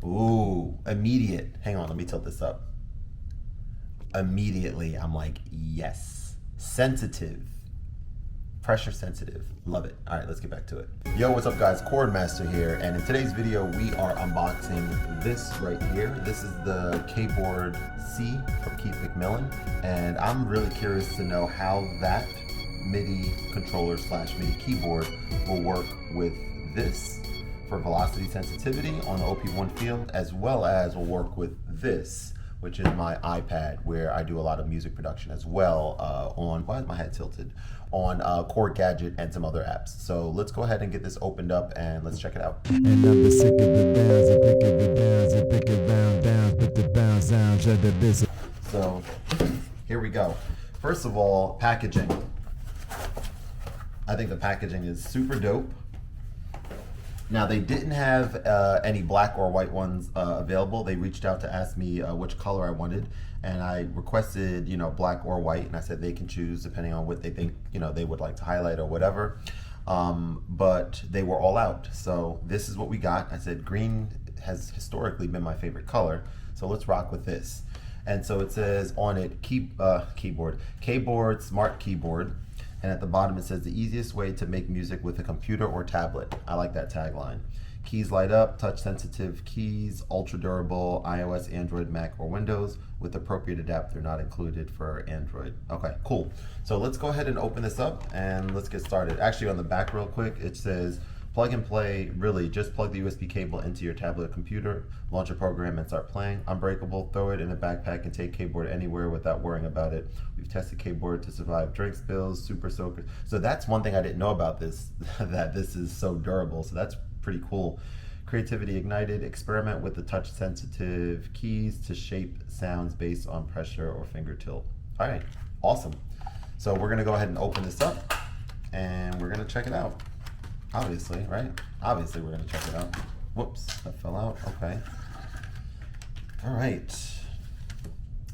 Ooh, immediate. Hang on, let me tilt this up. Immediately, I'm like, yes. Sensitive. Pressure sensitive. Love it. All right, let's get back to it. Yo, what's up guys? Khordmaster here, and in today's video, we are unboxing this right here. This is the keyboard C from Keith McMillan, and I'm really curious to know how that MIDI controller slash MIDI keyboard will work with this for velocity sensitivity on the OP1 field, as well as will work with this, which is my iPad, where I do a lot of music production as well on, why is my head tilted? On Korg Gadget and some other apps. So let's go ahead and get this opened up and let's check it out. And I'm the sick of the downs, and pick of the downs, and pick it round downs, put the bounds down, shut the business. So here we go. First of all, packaging. I think the packaging is super dope. Now they didn't have any black or white ones available. They reached out to ask me which color I wanted, and I requested, black or white, and I said they can choose depending on what they think, they would like to highlight or whatever. But they were all out. So this is what we got. I said green has historically been my favorite color, so let's rock with this. And so it says on it, keyboard, smart keyboard. And at the bottom it says the easiest way to make music with a computer or tablet. I like that tagline. Keys light up, touch sensitive keys, ultra durable, iOS, Android, Mac, or Windows with appropriate adapter not included for Android. Okay, cool. So let's go ahead and open this up and let's get started. Actually on the back real quick, it says plug and play, really just plug the USB cable into your tablet or computer, launch a program and start playing. Unbreakable, throw it in a backpack and take keyboard anywhere without worrying about it. We've tested keyboard to survive drink spills, super soakers. So that's one thing I didn't know about this, that this is so durable. So that's pretty cool. Creativity ignited, experiment with the touch sensitive keys to shape sounds based on pressure or finger tilt. All right, awesome. So we're gonna go ahead and open this up and we're gonna check it out. Obviously, right? Obviously we're gonna check it out. Whoops, that fell out, okay. All right.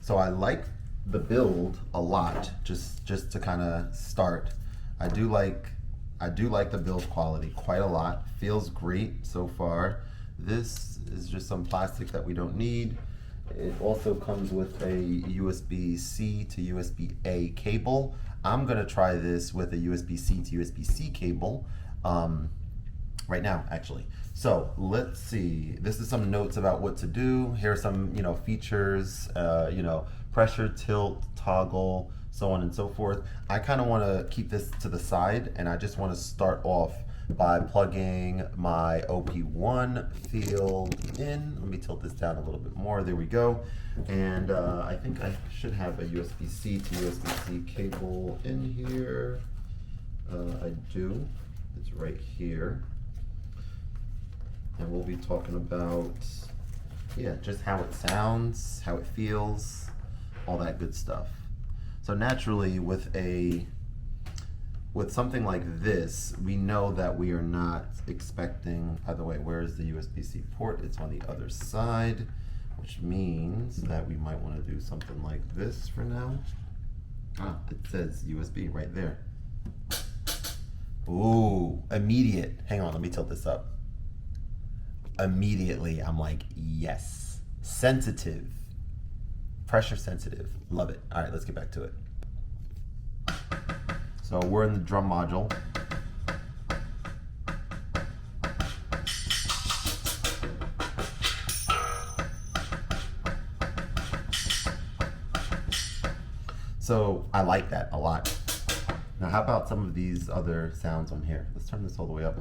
So I like the build a lot, just to kind of start. I do like the build quality quite a lot. Feels great so far. This is just some plastic that we don't need. It also comes with a USB-C to USB-A cable. I'm gonna try this with a USB-C to USB-C cable right now, actually. So let's see. This is some notes about what to do. Here are some, features. Pressure, tilt, toggle, so on and so forth. I kind of want to keep this to the side, and I just want to start off by plugging my OP1 field in. Let me tilt this down a little bit more. There we go. And I think I should have a USB-C to USB-C cable in here. I do. It's right here. And we'll be talking about, just how it sounds, how it feels, all that good stuff. So naturally with something like this, we know that we are not expecting, by the way, where is the USB-C port? It's on the other side, which means that we might want to do something like this for now. It says USB right there. Ooh, immediate. Hang on, let me tilt this up. Immediately, I'm like, yes. Sensitive. Pressure sensitive. Love it. All right, let's get back to it. So we're in the drum module. So I like that a lot. Now how about some of these other sounds on here? Let's turn this all the way up.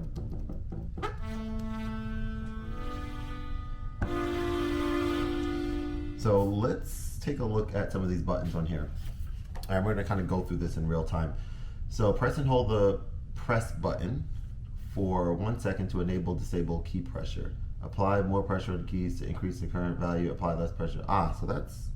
So let's take a look at some of these buttons on here. All right, we're gonna kind of go through this in real time. So press and hold the press button for 1 second to enable disable key pressure. Apply more pressure on the keys to increase the current value, apply less pressure. So that's,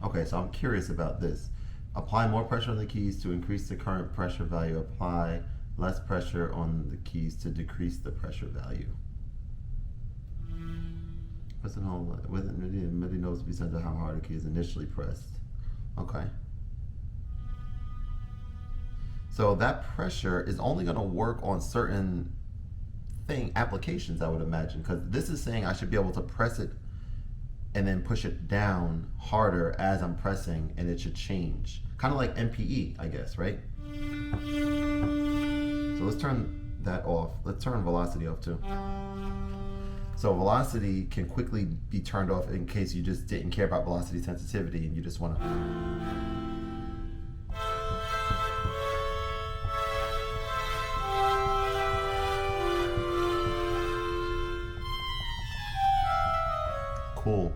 okay, so I'm curious about this. Apply more pressure on the keys to increase the current pressure value, apply less pressure on the keys to decrease the pressure value. Press and hold with MIDI notes to be sent to how hard the key is initially pressed. Okay. So that pressure is only going to work on certain applications, I would imagine, because this is saying I should be able to press it and then push it down harder as I'm pressing, and it should change. Kind of like MPE, I guess, right? So let's turn that off. Let's turn velocity off too. So velocity can quickly be turned off in case you just didn't care about velocity sensitivity and you just want to. Cool.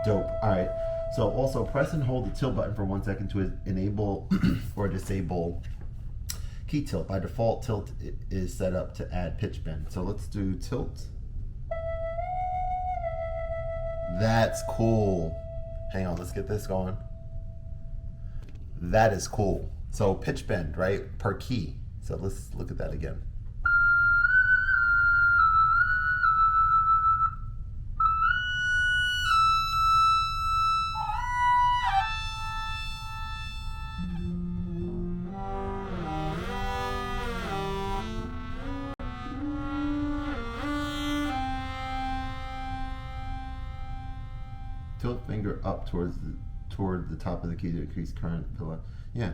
Dope. All right. So also press and hold the tilt button for 1 second to enable or disable key tilt. By default, tilt is set up to add pitch bend. So let's do tilt. That's cool. Hang on, let's get this going. That is cool. So pitch bend, right, per key. So let's look at that again. Tilt finger up toward the top of the key to increase current pillar. Yeah.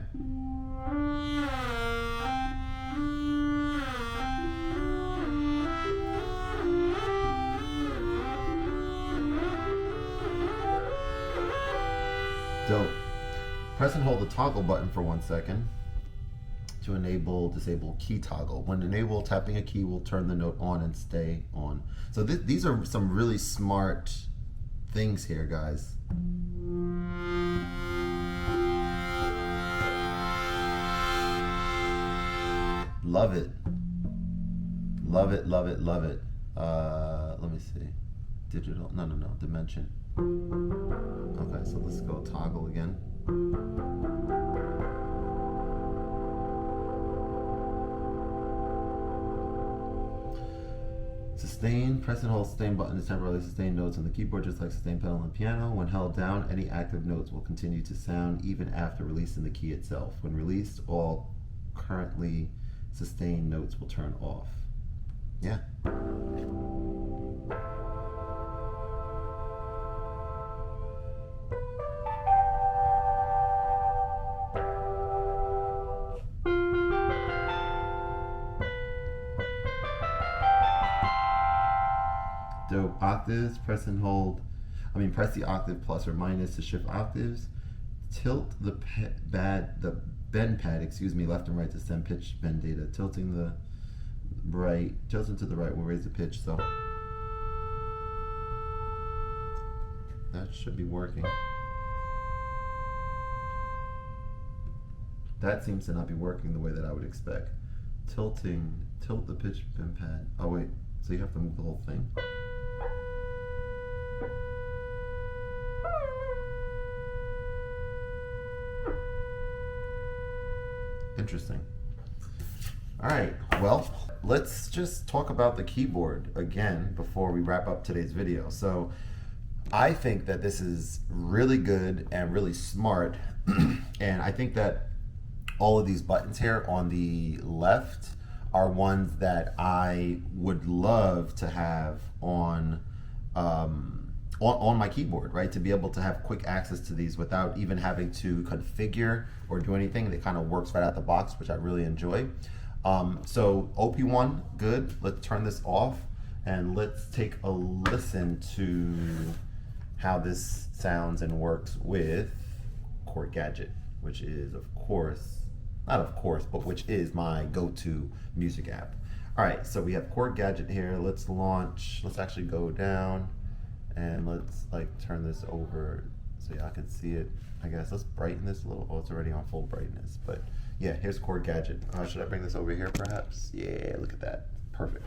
Dope. Press and hold the toggle button for 1 second to disable key toggle. When enabled, tapping a key will turn the note on and stay on. So these are some really smart things here, guys. Love it. Love it, love it, love it. Let me see. Digital, no, dimension. Okay, so let's go toggle again. Sustain, press and hold sustain button to temporarily sustain notes on the keyboard, just like sustain pedal on the piano. When held down, any active notes will continue to sound even after releasing the key itself. When released, all currently sustained notes will turn off. Yeah. Dope. Octaves, press the octave plus or minus to shift octaves. Tilt the bend pad, left and right to send pitch bend data. Tilting to the right will raise the pitch, so that should be working. That seems to not be working the way that I would expect. Tilt the pitch bend pad. Oh wait, so you have to move the whole thing? Interesting. All right, well, let's just talk about the keyboard again before we wrap up today's video. So I think that this is really good and really smart. And I think that all of these buttons here on the left are ones that I would love to have on my keyboard, right? To be able to have quick access to these without even having to configure or do anything. It kind of works right out the box, which I really enjoy. So OP1, good. Let's turn this off and let's take a listen to how this sounds and works with Korg Gadget, which is, of course, not of course, but which is my go-to music app. All right, so we have Korg Gadget here. Let's launch. Let's actually go down and let's like turn this over so y'all can see it. I guess let's brighten this a little. Oh, it's already on full brightness, but yeah, here's Korg Gadget. Should I bring this over here perhaps? Yeah, look at that, perfect.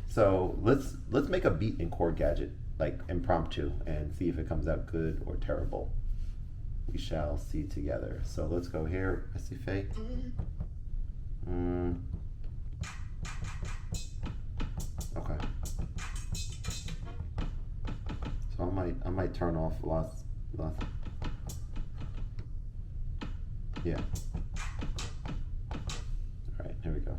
So let's make a beat in Korg Gadget, like impromptu, and see if it comes out good or terrible. We shall see together. So let's go here. I see Faye. Okay. So I might turn off lots. Yeah. All right, here we go.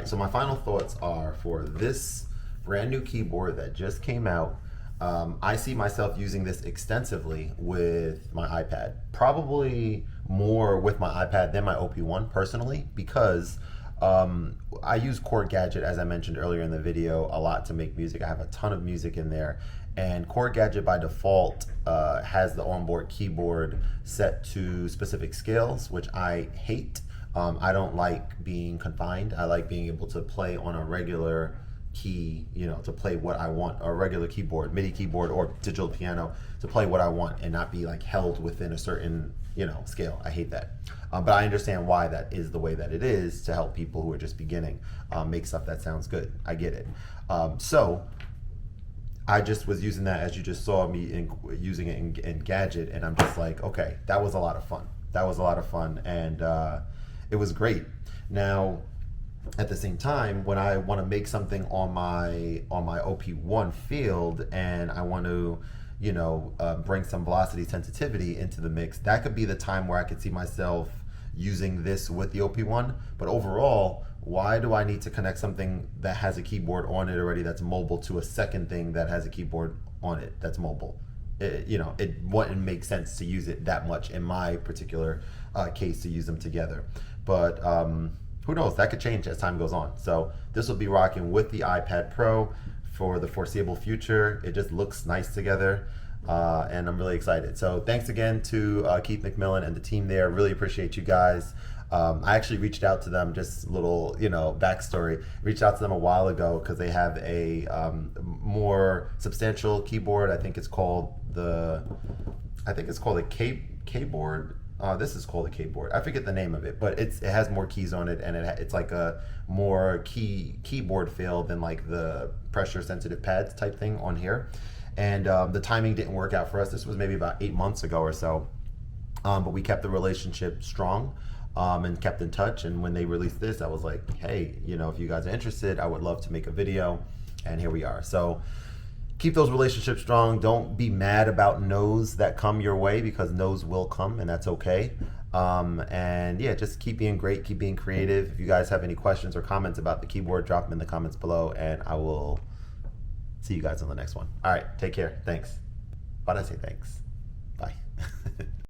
right, so my final thoughts are for this brand new keyboard that just came out. I see myself using this extensively with my iPad, probably more with my iPad than my OP1 personally, because I use Korg Gadget, as I mentioned earlier in the video, a lot to make music. I have a ton of music in there, and Korg Gadget by default has the onboard keyboard set to specific scales, which I hate. I don't like being confined. I like being able to play on a regular key, you know, to play what I want, or a regular keyboard, MIDI keyboard or digital piano, to play what I want and not be like held within a certain, you know, scale. I hate that. But I understand why that is the way that it is, to help people who are just beginning make stuff that sounds good. I get it. So I just was using that, as you just saw me using it in Gadget, and I'm just like, okay, that was a lot of fun. That was a lot of fun, and it was great. Now, at the same time, when I want to make something on my OP1 field, and I want to, you know, bring some velocity sensitivity into the mix, that could be the time where I could see myself using this with the OP1. But overall, why do I need to connect something that has a keyboard on it already that's mobile to a second thing that has a keyboard on it that's mobile? You know, it wouldn't make sense to use it that much in my particular case, to use them together. But who knows, that could change as time goes on. So this will be rocking with the iPad Pro for the foreseeable future. It just looks nice together, and I'm really excited. So thanks again to Keith McMillan and the team there. Really appreciate you guys. I actually reached out to them, just a little, you know, backstory. Reached out to them a while ago because they have a more substantial keyboard. I think it's called a K-board. This is called a keyboard. I forget the name of it, but it has more keys on it, and it's like a more keyboard feel than like the pressure sensitive pads type thing on here. And the timing didn't work out for us. This was maybe about 8 months ago or so, but we kept the relationship strong and kept in touch. And when they released this, I was like, hey, you know, if you guys are interested, I would love to make a video. And here we are. So keep those relationships strong. Don't be mad about no's that come your way, because no's will come, and that's okay. And yeah, just keep being great, keep being creative. If you guys have any questions or comments about the keyboard, drop them in the comments below, and I will see you guys on the next one. All right, take care. Thanks. Why did I say thanks? Bye.